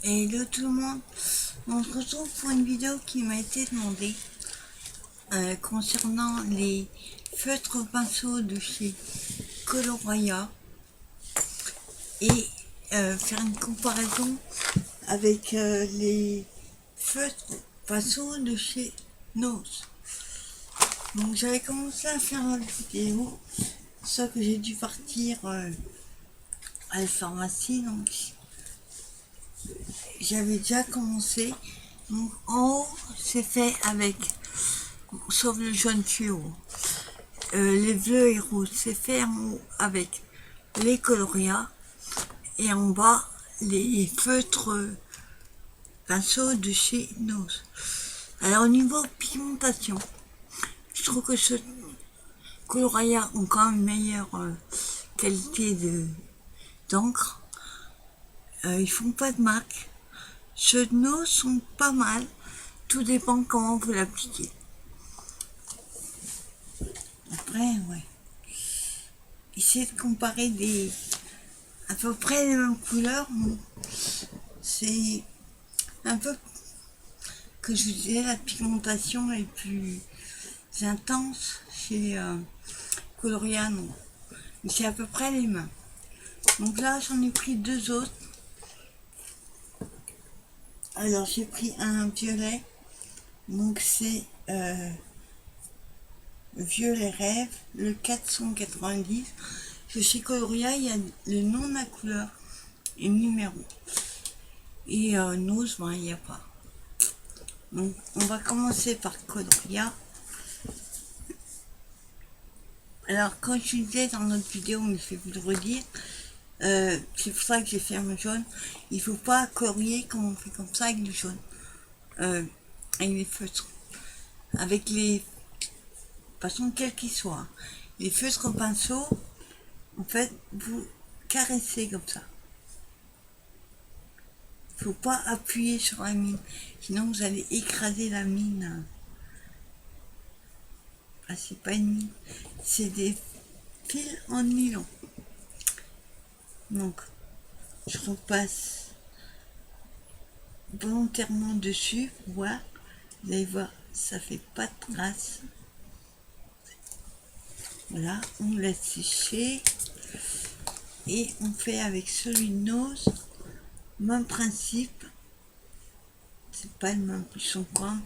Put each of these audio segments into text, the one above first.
Hello tout le monde, on se retrouve pour une vidéo qui m'a été demandée concernant les feutres pinceaux de chez Coloria et faire une comparaison avec les feutres pinceaux de chez Nose. Donc j'avais commencé à faire une vidéo, sauf que j'ai dû partir à la pharmacie, donc j'avais déjà commencé. Donc en haut c'est fait avec, sauf le jaune fluo, les bleus et rouges c'est fait en haut avec les Coloria et en bas les feutres pinceaux de chez Nose. Alors au niveau pigmentation, je trouve que ce Coloria ont quand même une meilleure qualité d'encre. Ils font pas de marque. Ceux de Nose sont pas mal, tout dépend comment vous l'appliquez. Après, ouais. Essayez de comparer à peu près les mêmes couleurs. C'est un peu que je vous disais, la pigmentation est plus intense chez Coloria, non. Mais c'est à peu près les mêmes. Donc là, j'en ai pris deux autres. Alors, j'ai pris un violet. Donc, c'est Violet Rêve, le 490. Chez Coloria, il y a le nom de la couleur et le numéro. Et Nose, ben, il n'y a pas. Donc, on va commencer par Coloria. Alors, comme je disais dans notre vidéo, mais je vais vous le redire, c'est pour ça que j'ai fait un jaune. Il ne faut pas colorier comme on fait comme ça avec le jaune. Avec les feutres. Avec les... De toute façon, quel qu'il soit. Les feutres pinceaux, en fait, vous caressez comme ça. Il ne faut pas appuyer sur la mine. Sinon, vous allez écraser la mine. Ah, c'est pas une mine. C'est des fils en nylon. Donc, je repasse volontairement dessus pour voir. Vous allez voir, ça fait pas de traces. Voilà, on laisse sécher. Et on fait avec celui de Nose, même principe. C'est pas le même, ils sont quand même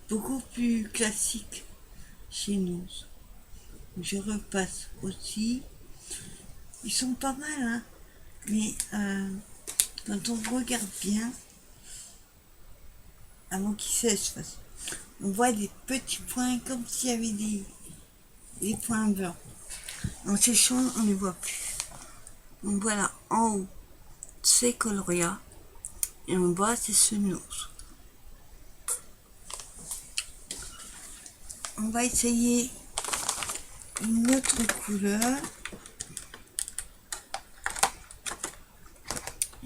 beaucoup plus classiques chez Nose. Je repasse aussi. Ils sont pas mal, hein. Mais quand on regarde bien, avant qu'ils sèchent, on voit des petits points comme s'il y avait des points blancs. En séchant, on ne les voit plus. Donc voilà, en haut, c'est Coloria. Et en bas, c'est ce Nose. On va essayer une autre couleur.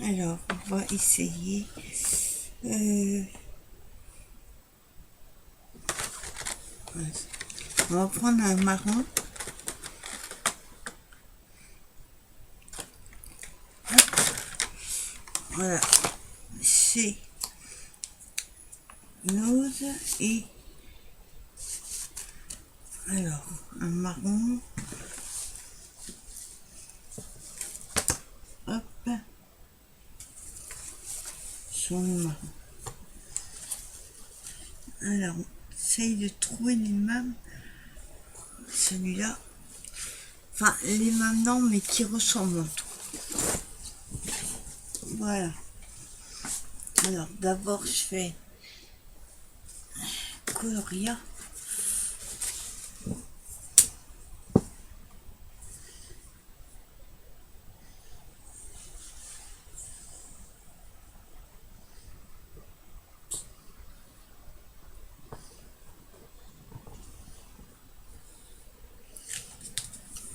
Alors, on va essayer on va prendre un marron. Voilà, c'est Nose et alors un marron. Hop, son marron. Alors, on essaye de trouver les mêmes. Celui-là, enfin les mêmes non, mais qui ressemblent en tout. Voilà. Alors d'abord je fais Coloria.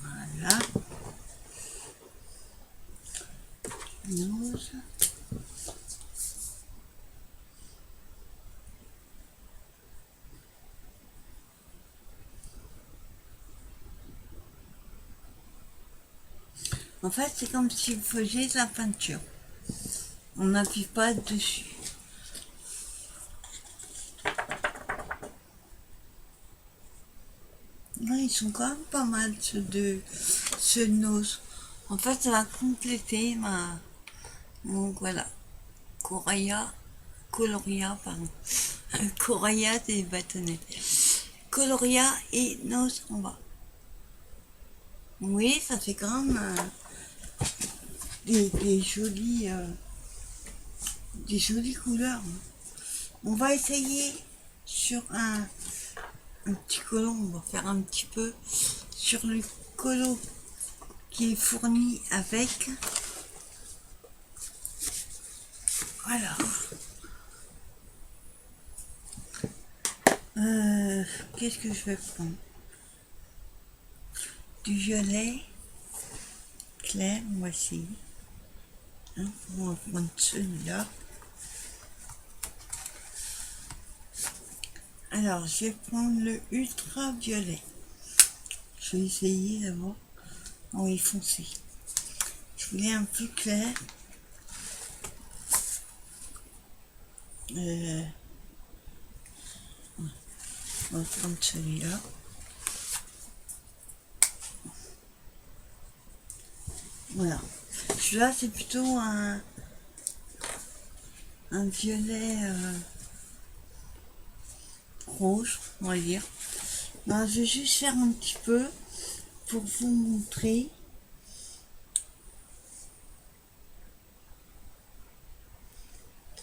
Voilà. Nose. En fait, c'est comme si vous faisiez de la peinture. On n'appuie pas dessus. Non, ils sont quand même pas mal ceux de Nose. En fait, ça va compléter ma... Donc voilà. Coloria, pardon. Coloria des bâtonnets. Coloria et Nose en bas. Oui, ça fait quand même des jolies couleurs. On va essayer sur un petit colo, on va faire un petit peu sur le colo qui est fourni avec. Voilà. Qu'est-ce que je vais prendre? Du violet clair, on va essayer. Hein, on va prendre celui-là. Alors, je vais prendre le ultra violet. Je vais essayer d'abord. On va y foncer. Je voulais un peu clair. On va prendre celui-là. Voilà. Celui-là, c'est plutôt un violet rouge, on va dire. Ben, je vais juste faire un petit peu pour vous montrer.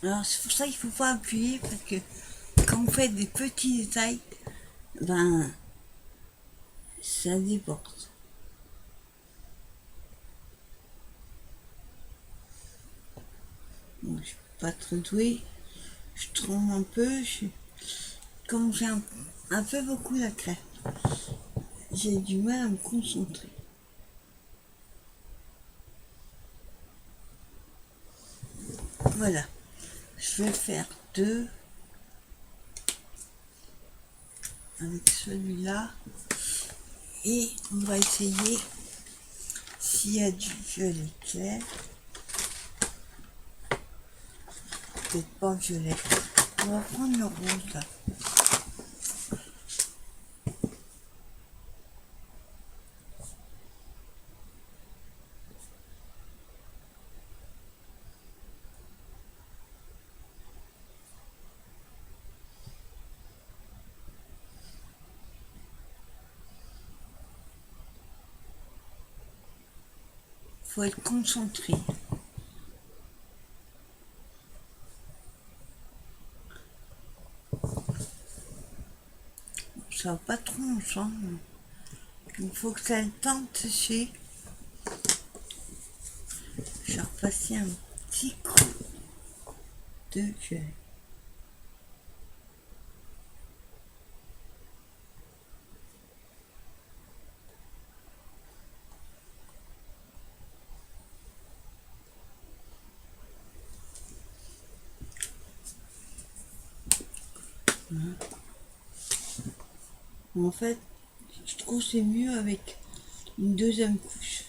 Alors, c'est pour ça qu'il ne faut pas appuyer, parce que quand on fait des petits détails, ben, ça déborde. Bon, je suis pas trop douée, je tremble un peu, comme j'ai un peu beaucoup la crème, j'ai du mal à me concentrer. Voilà, je vais faire deux avec celui-là et on va essayer s'il y a du violet clair. Peut-être pas violet. On va prendre le rose là. Faut être concentré. Ça va pas trop ensemble. Il faut que ça ait le temps de sécher. Je vais repasser un petit coup de violet. En fait, je trouve que c'est mieux avec une deuxième couche.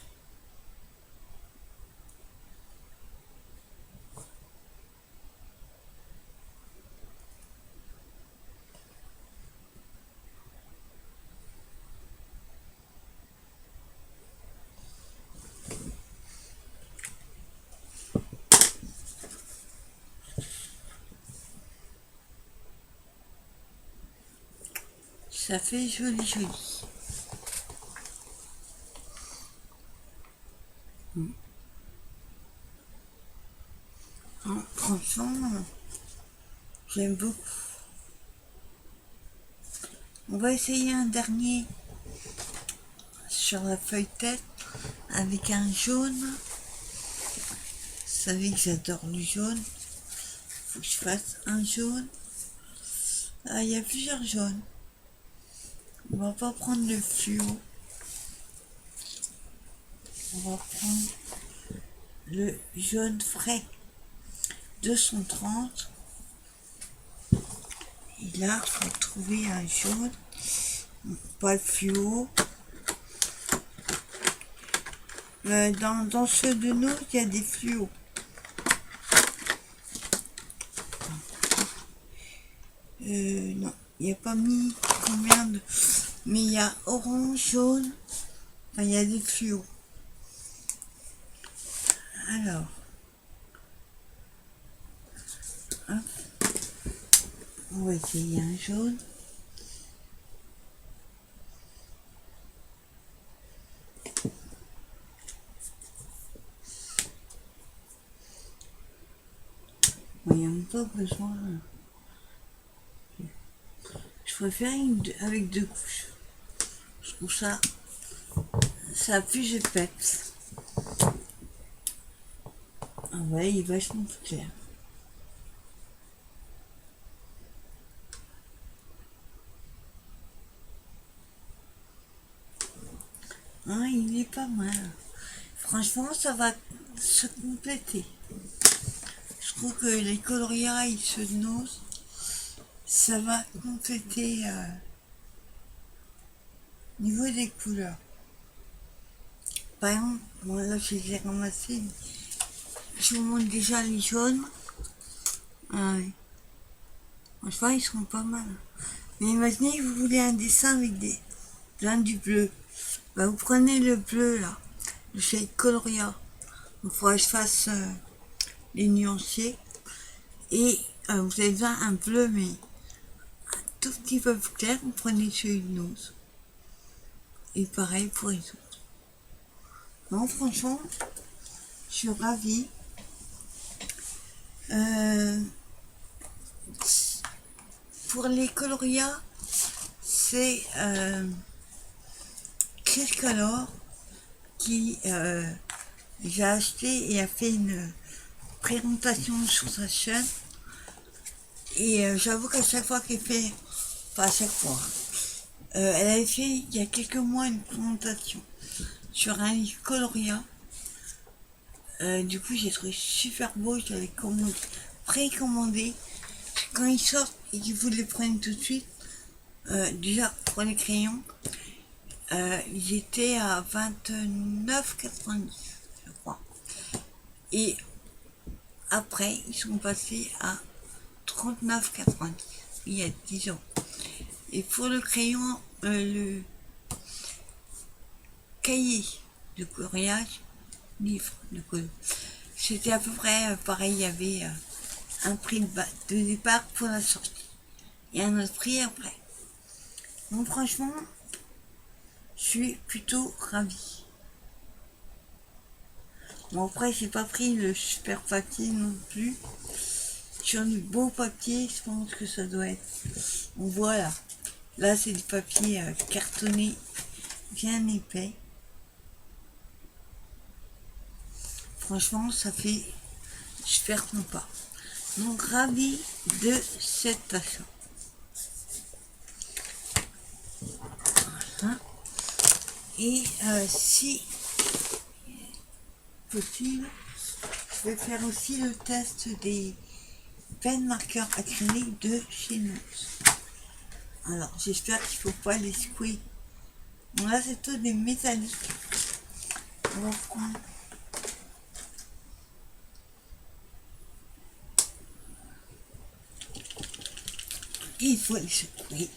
Ça fait joli joli. Franchement, j'aime beaucoup. On va essayer un dernier sur la feuille tête avec un jaune. Vous savez que j'adore le jaune. Faut que je fasse un jaune. Ah, il y a plusieurs jaunes. On va pas prendre le fluo. On va prendre le jaune frais 230. Et là, il faut trouver un jaune. Pas le fluo. Dans ceux de nous, il y a des fluos. Non, il n'y a pas mis combien de... Mais il y a orange, jaune, enfin il y a des fluos. Alors, hop, on va essayer un jaune. Il n'y a même pas besoin. Je préfère avec deux couches. Je trouve ça a plus de peps. Ah ouais, il est vachement plus clair. Ah, il est pas mal. Franchement, ça va se compléter. Je trouve que les coloria et ceux de Nose, ça va compléter au niveau des couleurs. Par exemple, bon là je les ai ramassés. Je vous montre déjà les jaunes. Ah oui. Franchement, ils sont pas mal. Mais imaginez que vous voulez un dessin avec plein du bleu. Bah, vous prenez le bleu là, de chez Coloria. Il faudra que je fasse les nuanciers. Et vous avez besoin un bleu, mais un tout petit peu plus clair. Vous prenez celui de Nose. Et pareil pour les autres. Non, franchement, je suis ravie. Pour les coloria, c'est Chris Color qui j'ai acheté et a fait une présentation sur sa chaîne. Et j'avoue qu'à chaque fois qu'elle fait, pas à chaque fois, elle avait fait il y a quelques mois une présentation sur un livre coloria. Du coup, j'ai trouvé super beau, je l'avais précommandé. Quand ils sortent et qu'ils vous les prennent tout de suite, déjà pour les crayons, ils étaient à 29,90 je crois. Et après, ils sont passés à 39,90 il y a 10 ans. Et pour le crayon, le cahier de coloriage, livre de coloriage, c'était à peu près pareil, il y avait un prix de départ pour la sortie et un autre prix après. Donc franchement, je suis plutôt ravie. Bon après, j'ai pas pris le super papier non plus. Sur du beau papier, je pense que ça doit être... Voilà. Là, c'est du papier cartonné, bien épais. Franchement, ça fait super sympa. Donc, ravi de cet achat. Voilà. Et si possible, je vais faire aussi le test des peines marqueurs acryliques de chez nous. Alors, j'espère qu'il ne faut pas les secouer. Bon, là, c'est tout des métalliques. On va prendre... Et il faut les secouer.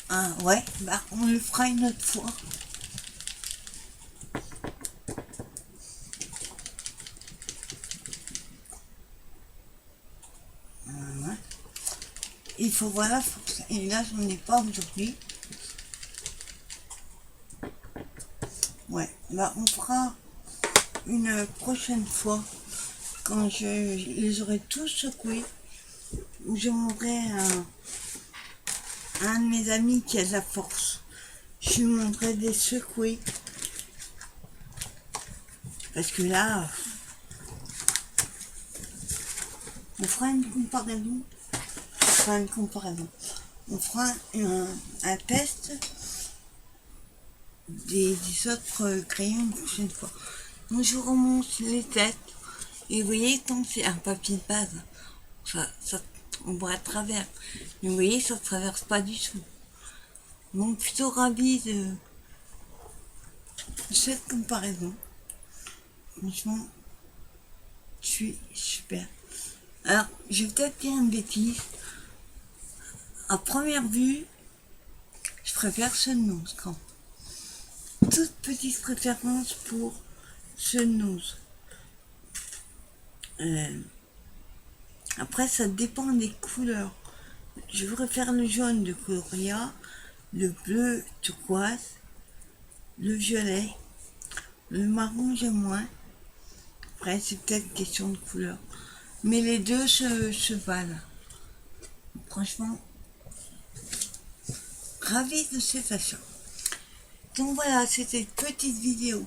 Ah ouais, bah on le fera une autre fois. Voilà. Il faut voilà, et là j'en ai pas aujourd'hui. Ouais, bah on fera une prochaine fois quand je les aurai tous secoués, où je montrerai un de mes amis qui a de la force. Je lui montrerai des secoués. Parce que là, on fera une comparaison. On fera un test des autres crayons une prochaine fois. Donc je vous remonte les têtes. Et vous voyez, quand c'est un papier de base, on voit à travers. Mais vous voyez, ça ne traverse pas du tout. Donc plutôt ravi cette comparaison. Franchement, je suis super. Alors, je vais peut-être dire une bêtise. À première vue, je préfère Sunnoz quand. Toute petite préférence pour Sunnoz. Après, ça dépend des couleurs. Je préfère le jaune de Coloria, le bleu turquoise, le violet, le marron j'aime moins. Après, c'est peut-être question de couleur. Mais les deux se valent. Franchement, ravi de cet achat. Donc voilà, c'était une petite vidéo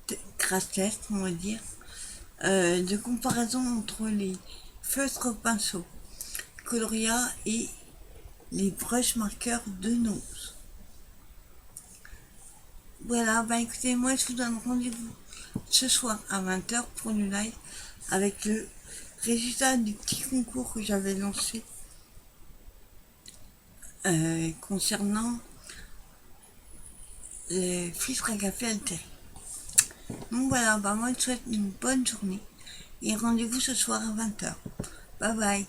de crash test, on va dire, de comparaison entre les feutres pinceaux Coloria et les brush marqueurs de Nose. Voilà, bah écoutez, moi je vous donne rendez-vous ce soir à 20h pour le live avec le résultat du petit concours que j'avais lancé concernant les filtres à café altérés. Donc voilà, bah moi je vous souhaite une bonne journée et rendez-vous ce soir à 20h. Bye bye.